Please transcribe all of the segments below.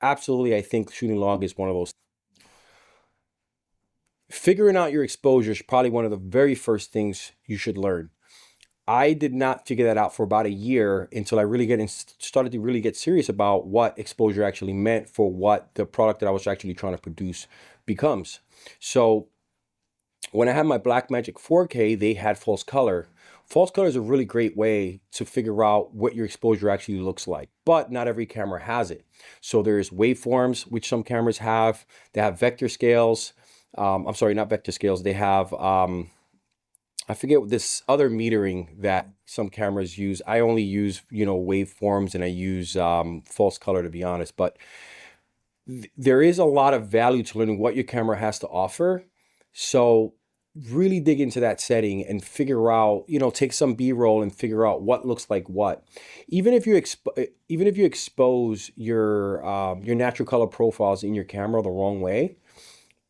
absolutely, I think shooting log is one of those. Figuring out your exposure is probably one of the very first things you should learn. I did not figure that out for about a year until I really started to really get serious about what exposure actually meant for what the product that I was actually trying to produce becomes. So when I had my Blackmagic 4K, they had false color. False color is a really great way to figure out what your exposure actually looks like, but not every camera has it. So there's waveforms, which some cameras have. They have vector scales. I'm sorry, not vector scales. They have, I forget what this other metering that some cameras use. I only use, waveforms, and I use false color, to be honest. But there is a lot of value to learning what your camera has to offer. So really dig into that setting and figure out, take some B-roll and figure out what looks like what. Even if you expose your natural color profiles in your camera the wrong way,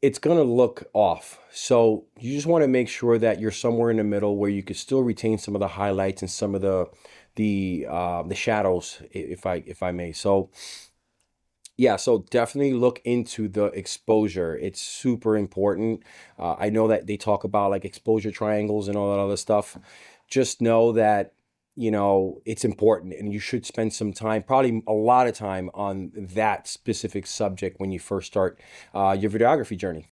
it's gonna look off. So you just want to make sure that you're somewhere in the middle where you can still retain some of the highlights and some of the shadows, if I may. So yeah, so definitely look into the exposure. It's super important. I know that they talk about like exposure triangles and all that other stuff. Just know that, it's important, and you should spend some time, probably a lot of time, on that specific subject when you first start your videography journey.